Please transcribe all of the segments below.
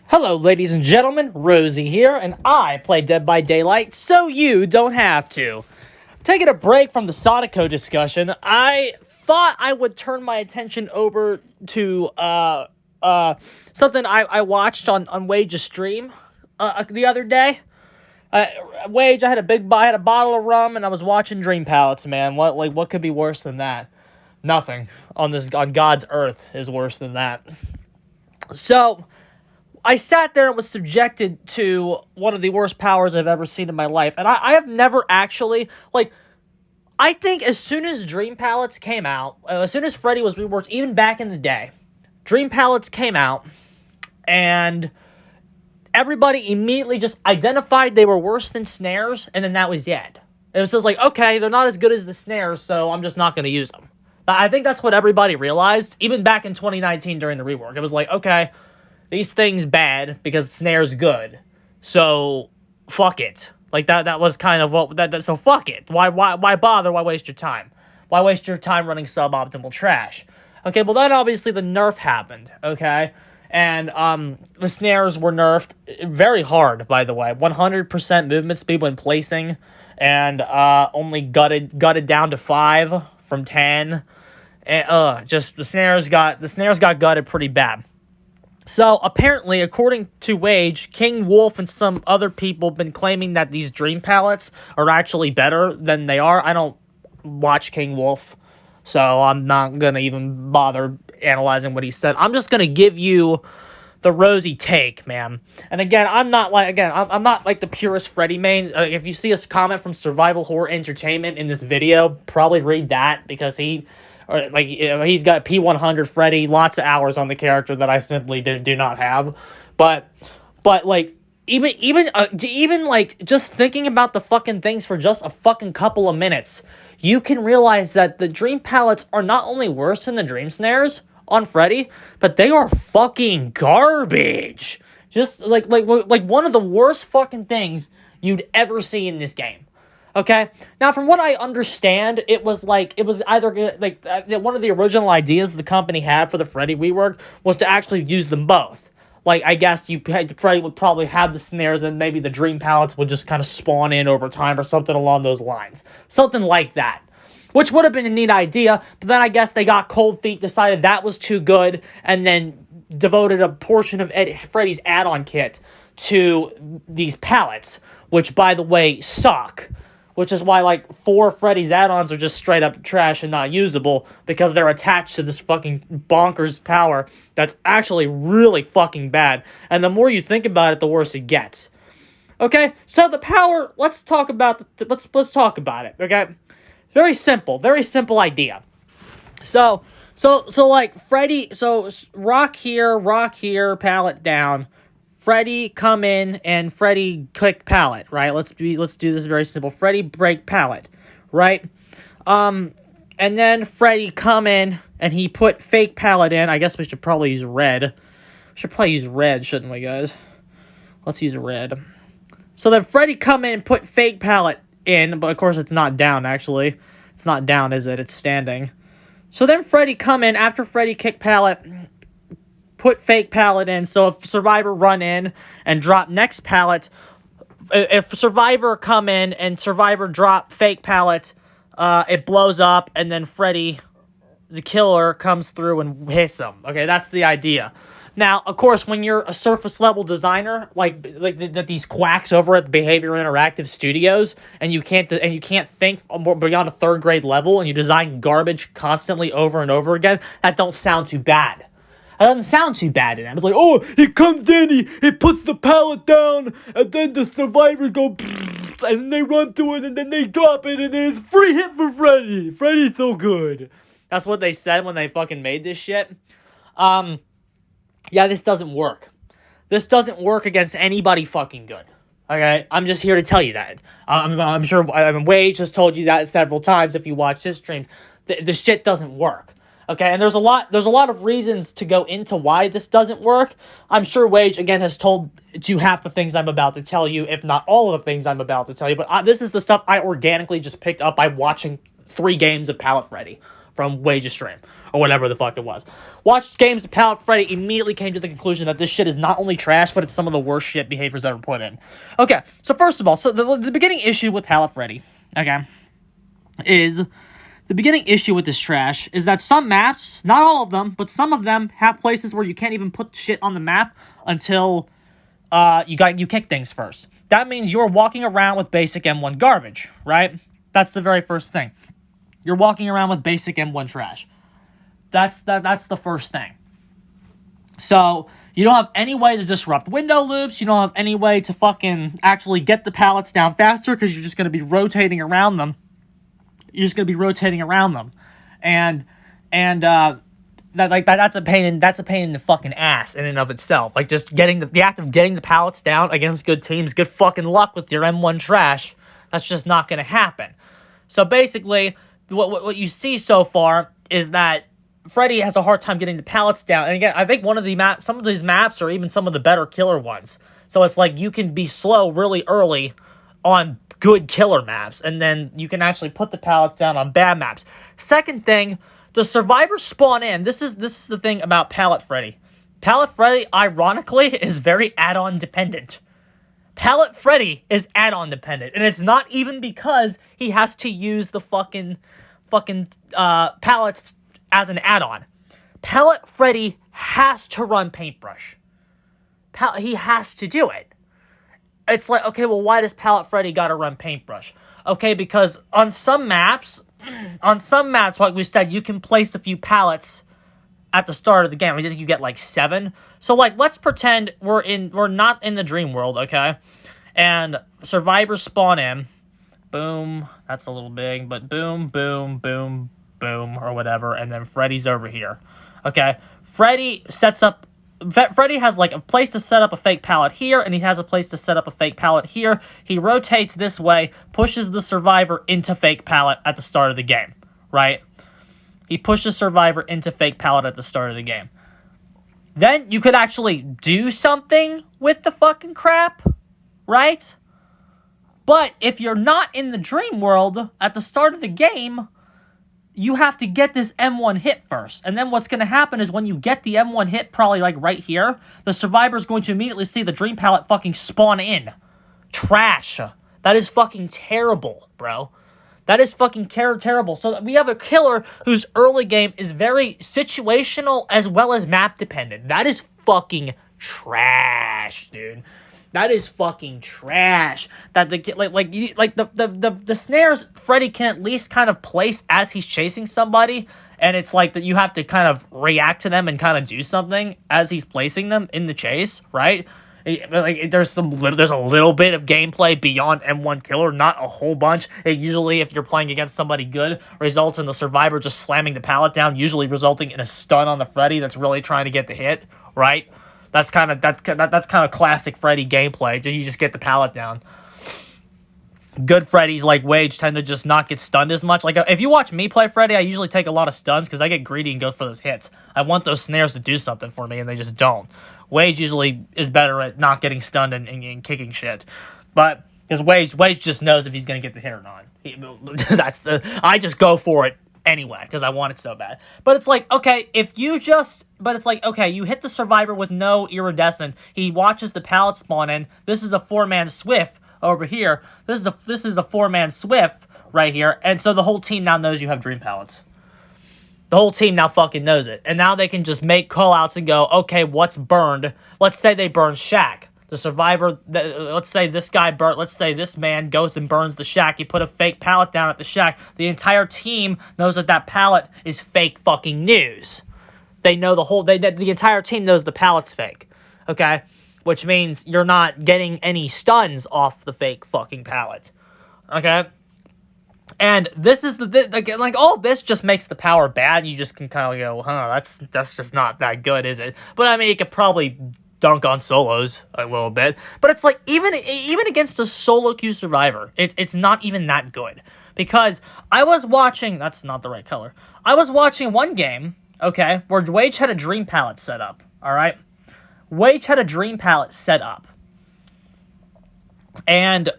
Hello, ladies and gentlemen, Rosie here, and I play Dead by Daylight so you don't have to. Taking a break from the Sonico discussion, I thought I would turn my attention over to something I watched on Wage's stream the other day. Wage, I had a bottle of rum, and I was watching Dream Palettes, man. What could be worse than that? Nothing on God's earth is worse than that. So I sat there and was subjected to one of the worst powers I've ever seen in my life. And I have never actually, I think as soon as Dream Palettes came out, as soon as Freddy was reworked, even back in the day, Dream Palettes came out, and everybody immediately just identified they were worse than snares, and then that was it. It was just like, okay, they're not as good as the snares, so I'm just not going to use them. I think that's what everybody realized, even back in 2019 during the rework. It was like, okay, these things bad because snare's good, so fuck it. Like that was kind of what that. So fuck it. Why bother? Why waste your time? Why waste your time running suboptimal trash? Okay, well then obviously the nerf happened. Okay, and the snares were nerfed very hard. By the way, 100% movement speed when placing, and only gutted down to 5 from 10. And just the snares got gutted pretty bad. So, apparently, according to Wage, King Wolf and some other people have been claiming that these Dream Palettes are actually better than they are. I don't watch King Wolf, so I'm not going to even bother analyzing what he said. I'm just going to give you the rosy take, man. And again, I'm not like the purest Freddy main. If you see a comment from Survival Horror Entertainment in this video, probably read that, because he's got P100 Freddy, lots of hours on the character that I simply do not have. But like, even just thinking about the fucking things for just a fucking couple of minutes, you can realize that the Dream Palettes are not only worse than the Dream Snares on Freddy, but they are fucking garbage. Just like one of the worst fucking things you'd ever see in this game. Okay, now from what I understand, it was either one of the original ideas the company had for the Freddy rework was to actually use them both. Like, I guess Freddy would probably have the snares, and maybe the Dream Palettes would just kind of spawn in over time or something along those lines. Something like that. Which would have been a neat idea, but then I guess they got cold feet, decided that was too good, and then devoted a portion of Freddy's add-on kit to these palettes, which, by the way, suck. Which is why, 4 Freddy's add-ons are just straight up trash and not usable, because they're attached to this fucking bonkers power that's actually really fucking bad. And the more you think about it, the worse it gets. Okay, so the power, let's talk about it, okay? Very simple idea. So Freddy, rock here, pallet down. Freddy come in and Freddy click pallet, right? Let's do this very simple. Freddy break pallet, right? And then Freddy come in and he put fake pallet in. I guess we should probably use red. We should probably use red, shouldn't we, guys? Let's use red. So then Freddy come in and put fake pallet in, but of course it's not down, actually. It's not down, is it? It's standing. So then Freddy come in after Freddy kick pallet, put fake pallet in, so if Survivor run in and drop next pallet, if Survivor come in and Survivor drop fake pallet, it blows up, and then Freddy, the killer, comes through and hits him. Okay, that's the idea. Now, of course, when you're a surface level designer, like these quacks over at Behavior Interactive Studios, and you can't think beyond a 3rd grade level, and you design garbage constantly over and over again, that don't sound too bad. It doesn't sound too bad to them. It's like, oh, he comes in, he puts the pallet down, and then the survivors go, and then they run through it, and then they drop it, and then it's free hit for Freddy. Freddy's so good. That's what they said when they fucking made this shit. Yeah, this doesn't work. This doesn't work against anybody fucking good. Okay? I'm just here to tell you that. I'm sure Wage has told you that several times if you watch his stream. The shit doesn't work. Okay, and there's a lot of reasons to go into why this doesn't work. I'm sure Wage, again, has told you half the things I'm about to tell you, if not all of the things I'm about to tell you, but this is the stuff I organically just picked up by watching 3 games of Pallet Freddy from Wage's stream, or whatever the fuck it was. Watched games of Pallet Freddy, immediately came to the conclusion that this shit is not only trash, but it's some of the worst shit behaviors ever put in. Okay, so first of all, so the beginning issue with Pallet Freddy, okay, is... The beginning issue with this trash is that some maps, not all of them, but some of them have places where you can't even put shit on the map until you kick things first. That means you're walking around with basic M1 garbage, right? That's the very first thing. You're walking around with basic M1 trash. That's the first thing. So you don't have any way to disrupt window loops. You don't have any way to fucking actually get the pallets down faster because you're just going to be rotating around them. And that's a pain in the fucking ass in and of itself. Like, just getting the act of getting the pallets down against good teams, good fucking luck with your M1 trash. That's just not gonna happen. So basically, what you see so far is that Freddy has a hard time getting the pallets down. And again, I think some of these maps are even some of the better killer ones. So it's like you can be slow really early on good killer maps, and then you can actually put the pallets down on bad maps. Second thing, the survivors spawn in. This is the thing about Pallet Freddy. Pallet Freddy, ironically, is very add-on dependent. Pallet Freddy is add-on dependent, and it's not even because he has to use the fucking pallets as an add-on. Pallet Freddy has to run Paintbrush. He has to do it. It's like, okay, well, why does Pallet Freddy gotta run Paintbrush? Okay, because on some maps, like we said, you can place a few pallets at the start of the game. I think you get like 7. So, like, let's pretend we're not in the dream world, okay? And survivors spawn in. Boom. That's a little big, but boom, boom, boom, boom, or whatever. And then Freddy's over here. Okay? Freddy has, like, a place to set up a fake pallet here, and he has a place to set up a fake pallet here. He rotates this way, pushes the survivor into fake pallet at the start of the game, right? He pushes survivor into fake pallet at the start of the game. Then you could actually do something with the fucking crap, right? But if you're not in the dream world at the start of the game, you have to get this M1 hit first. And then what's going to happen is when you get the M1 hit, probably like right here, the survivor's going to immediately see the dream pallet fucking spawn in. Trash. That is fucking terrible, bro. That is fucking terrible. So we have a killer whose early game is very situational as well as map dependent. That is fucking trash, dude. That is fucking trash. That the snares Freddy can at least kind of place as he's chasing somebody, and it's like that you have to kind of react to them and kind of do something as he's placing them in the chase, right? Like there's a little bit of gameplay beyond M1 killer, not a whole bunch. It usually, if you're playing against somebody good, results in the survivor just slamming the pallet down, usually resulting in a stun on the Freddy that's really trying to get the hit, right? That's kind of classic Freddy gameplay. You just get the pallet down. Good Freddys like Wage tend to just not get stunned as much. Like, if you watch me play Freddy, I usually take a lot of stuns because I get greedy and go for those hits. I want those snares to do something for me, and they just don't. Wage usually is better at not getting stunned and kicking shit. But, because Wage just knows if he's going to get the hit or not. I just go for it anyway, because I want it so bad. But it's like, okay, you hit the survivor with no iridescent. He watches the pallet spawn in. This is a 4-man swift over here. This is a 4-man swift right here. And so the whole team now knows you have dream pallets. The whole team now fucking knows it. And now they can just make callouts and go, okay, what's burned? Let's say they burn Shack. The survivor, let's say this man goes and burns the shack. He put a fake pallet down at the shack. The entire team knows that pallet is fake fucking news. They know the entire team knows the pallet's fake. Okay? Which means you're not getting any stuns off the fake fucking pallet. Okay? And this is like all this just makes the power bad. You just can kind of go, that's just not that good, is it? But I mean, it could probably dunk on solos a little bit, but it's like even against a solo queue survivor, it's not even that good, because I was watching, that's not the right color, I was watching one game, okay, where Wage had a dream pallet set up. All right, Wage had a dream pallet set up, and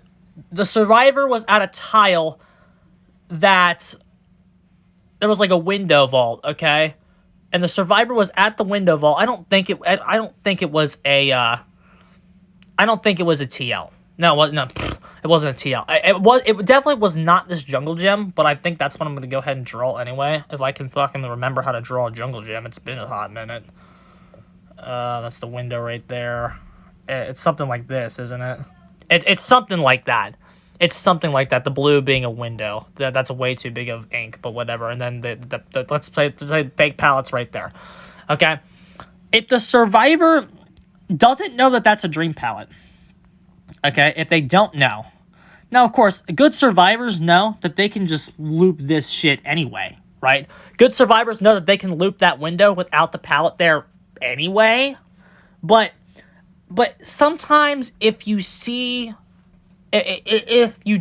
the survivor was at a tile that there was like a window vault, okay? And the survivor was at the window vault. I don't think it was a TL. No, it wasn't a TL. It definitely was not this jungle gym, but I think that's what I'm going to go ahead and draw anyway. If I can fucking remember how to draw a jungle gym. It's been a hot minute. That's the window right there. It's something like this, isn't it? It's something like that. It's something like that. The blue being a window. That's way too big of ink, but whatever. And then let's play fake pallets right there. Okay? If the survivor doesn't know that that's a dream pallet, okay, if they don't know. Now, of course, good survivors know that they can just loop this shit anyway, right? Good survivors know that they can loop that window without the pallet there anyway. But sometimes if you see... If you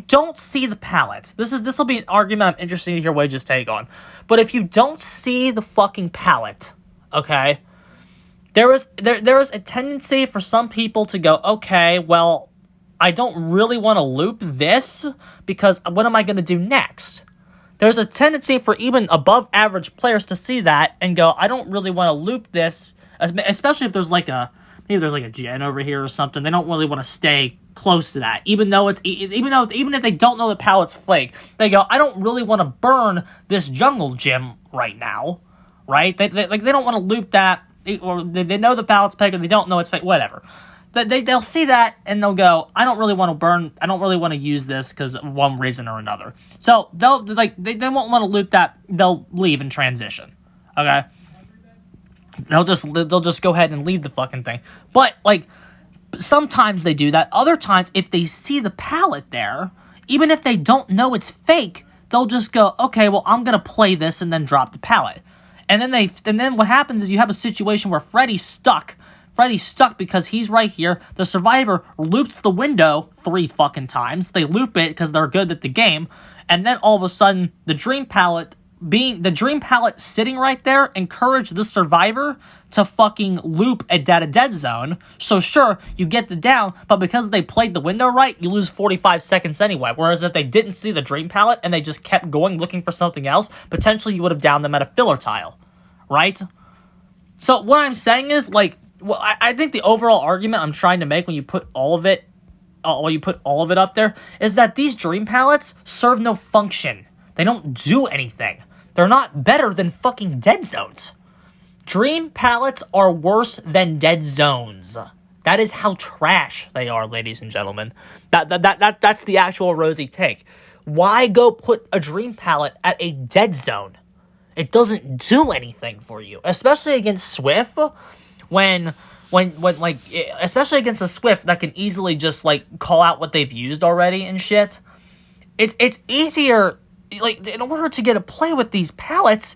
don't see the pallet, this will be an argument I'm interested to hear Wage's take on. But if you don't see the fucking pallet, okay, there is a tendency for some people to go, okay, well, I don't really want to loop this because what am I going to do next? There's a tendency for even above average players to see that and go, I don't really want to loop this, especially if there's like a gen over here or something. They don't really want to stay close to that, even if they don't know the pallet's flake. They go, I don't really want to burn this jungle gym right now, right? They don't want to loop that, or they know the pallet's fake, or they don't know it's fake, whatever. They'll see that and they'll go, I don't really want to use this because of one reason or another. So they won't want to loop that. They'll leave and transition. Okay. They'll just go ahead and leave the fucking thing. But like, sometimes they do that. Other times, if they see the pallet there, even if they don't know it's fake, they'll just go, okay, well, I'm gonna play this and then drop the pallet. And then what happens is you have a situation where Freddy's stuck. Freddy's stuck because he's right here. The survivor loops the window 3 fucking times. They loop it because they're good at the game. And then all of a sudden, the dream pallet sitting right there encouraged the survivor to fucking loop a dead zone. So sure, you get the down, but because they played the window right, you lose 45 seconds anyway. Whereas if they didn't see the dream pallet and they just kept going looking for something else, potentially you would have downed them at a filler tile, right? So what I'm saying is, like, well, I think the overall argument I'm trying to make when you put all of it up there is that these dream pallets serve no function. They don't do anything. They're not better than fucking dead zones. Dream pallets are worse than dead zones. That is how trash they are, ladies and gentlemen. That's the actual Rosie take. Why go put a dream pallet at a dead zone? It doesn't do anything for you, especially against Swift. When especially against a Swift that can easily just like call out what they've used already and shit. It's easier. Like, in order to get a play with these pallets,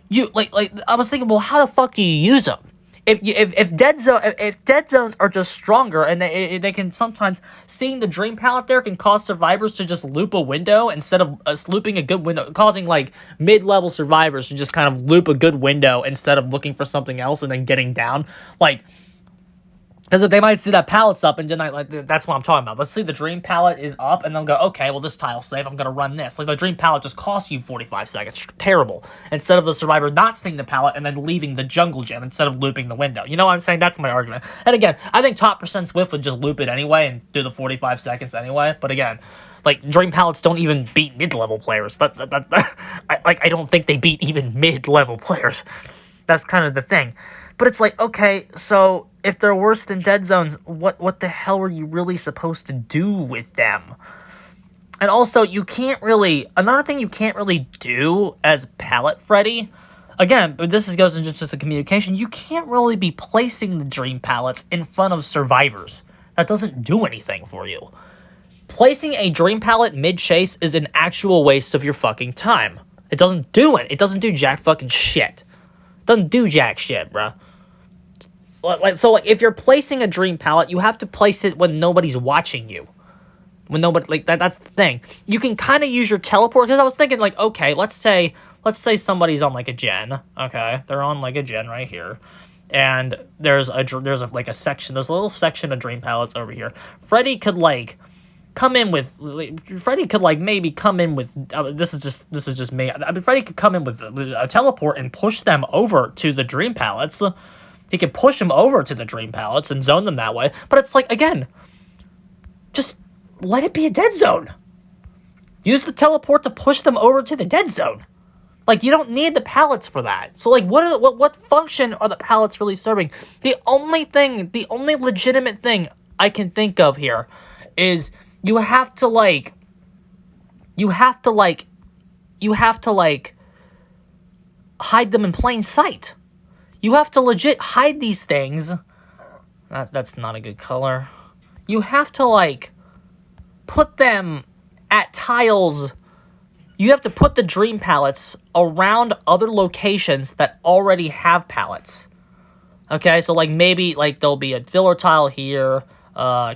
you like I was thinking, well, how the fuck do you use them? If dead zones are just stronger, and they can sometimes, seeing the dream pallet there can cause survivors to just loop a window instead of looping a good window, causing like mid-level survivors to just kind of loop a good window instead of looking for something else and then getting down, like. Because if they might see that pallet's up, and then that's what I'm talking about. Let's see the dream pallet is up, and they'll go, okay, well, this tile's safe, I'm going to run this. Like, the dream pallet just costs you 45 seconds. Terrible. Instead of the survivor not seeing the pallet and then leaving the jungle gym instead of looping the window. You know what I'm saying? That's my argument. And again, I think top percent Swift would just loop it anyway and do the 45 seconds anyway. But again, like, dream pallets don't even beat mid-level players. I don't think they beat even mid-level players. That's kind of the thing. But it's like, okay, so if they're worse than dead zones, what the hell are you really supposed to do with them? And also, another thing you can't really do as Pallet Freddy, again, but this goes into just the communication, you can't really be placing the dream pallets in front of survivors. That doesn't do anything for you. Placing a dream pallet mid-chase is an actual waste of your fucking time. It doesn't do it. It doesn't do jack fucking shit. It doesn't do jack shit, bruh. So, if you're placing a dream pallet, you have to place it when nobody's watching you. When nobody, that's the thing. You can kind of use your teleport, because I was thinking, okay, let's say somebody's on, a gen, okay? They're on, a gen right here. And there's a section, there's a little section of dream pallets over here. Freddy could, come in with, Freddy could like maybe come in with, this is just me. I mean, Freddy could come in with a teleport and push them over to the dream pallets. He could push them over to the dream pallets and zone them that way. But it's like, again, just let it be a dead zone. Use the teleport to push them over to the dead zone. Like, you don't need the pallets for that. So, like, what function are the pallets really serving? The only legitimate thing I can think of here is you have to hide them in plain sight. You have to legit hide these things. That's not a good color. You have to, like, put them at tiles. You have to put the dream pallets around other locations that already have pallets. Okay, so, like, maybe, like, there'll be a filler tile here,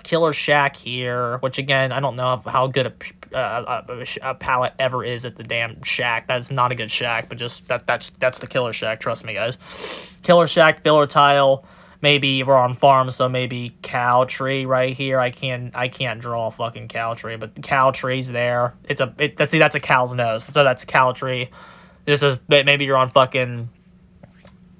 killer shack here, which, again, I don't know how good a pallet ever is at the damn shack. That's not a good shack, but just, that's the killer shack, trust me, guys. Killer shack, filler tile, maybe we're on farm, so maybe cow tree right here. I can't draw a fucking cow tree, but the cow tree's there. See, that's a cow's nose, so that's a cow tree. This is, maybe you're on fucking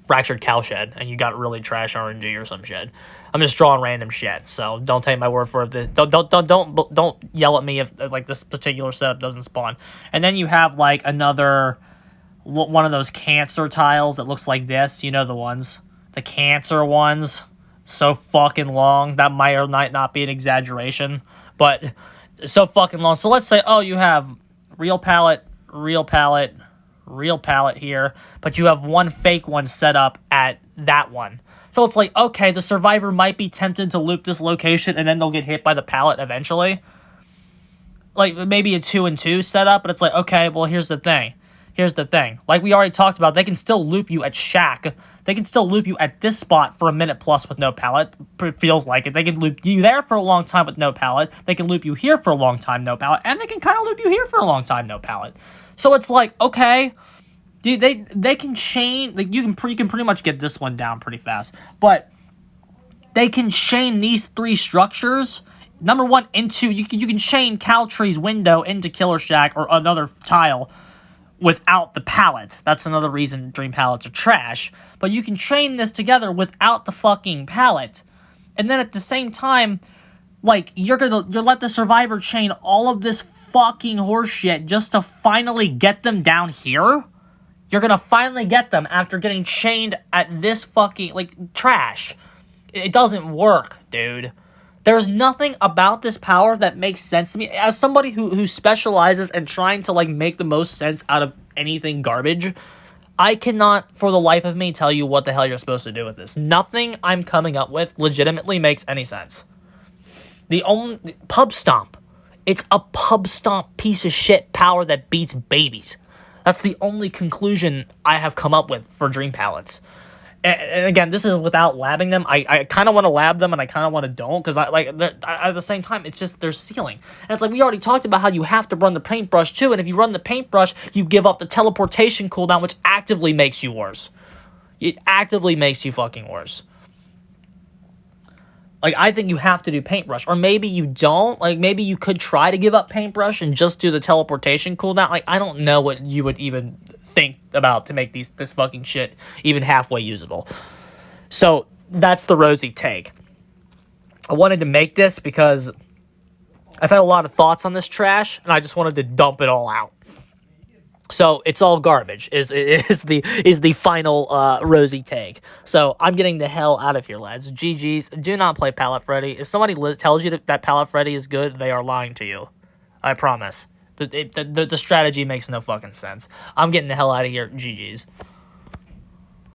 fractured cow shed, and you got really trash RNG or some shit. I'm just drawing random shit, so don't take my word for it. Don't yell at me if, like, this particular setup doesn't spawn. And then you have, like, another one of those cancer tiles that looks like this. You know the ones, the cancer ones, so fucking long. That might or might not be an exaggeration, but so fucking long. So let's say, oh, you have real pallet here, but you have one fake one set up at that one. So it's like, okay, the survivor might be tempted to loop this location, and then they'll get hit by the pallet eventually. Like, maybe a 2-and-2 setup, but it's like, okay, well, here's the thing. Like we already talked about, they can still loop you at shack. They can still loop you at this spot for a minute plus with no pallet. It feels like it. They can loop you there for a long time with no pallet. They can loop you here for a long time, no pallet. And they can kind of loop you here for a long time, no pallet. So it's like, okay, they can chain, like, you can pretty much get this one down pretty fast, but they can chain these three structures. Number one, into you can chain cow tree's window into killer shack or another tile without the pallet. That's another reason dream pallets are trash. But you can chain this together without the fucking pallet, and then at the same time, like, you'll let the survivor chain all of this fucking horseshit just to finally get them down here. You're gonna finally get them after getting chained at this fucking, like, trash. It doesn't work, dude. There's nothing about this power that makes sense to me. As somebody who specializes in trying to, like, make the most sense out of anything garbage, I cannot, for the life of me, tell you what the hell you're supposed to do with this. Nothing I'm coming up with legitimately makes any sense. The only... Pub Stomp. It's a Pub Stomp piece of shit power that beats babies. That's the only conclusion I have come up with for dream pallets. And again, this is without labbing them. I kind of want to lab them, and I kind of want to don't, because at the same time, it's just their ceiling. And it's like, we already talked about how you have to run the paintbrush too, and if you run the paintbrush, you give up the teleportation cooldown, which actively makes you worse. It actively makes you fucking worse. Like, I think you have to do paintbrush, or maybe you don't. Like, maybe you could try to give up paintbrush and just do the teleportation cooldown. Like, I don't know what you would even think about to make this fucking shit even halfway usable. So that's the rosy take. I wanted to make this because I've had a lot of thoughts on this trash, and I just wanted to dump it all out. So it's all garbage is the final rosy take. So I'm getting the hell out of here, lads. GG's. Do not play Pallet Freddy. If somebody tells you that Pallet Freddy is good, they are lying to you. I promise. The strategy makes no fucking sense. I'm getting the hell out of here. GG's.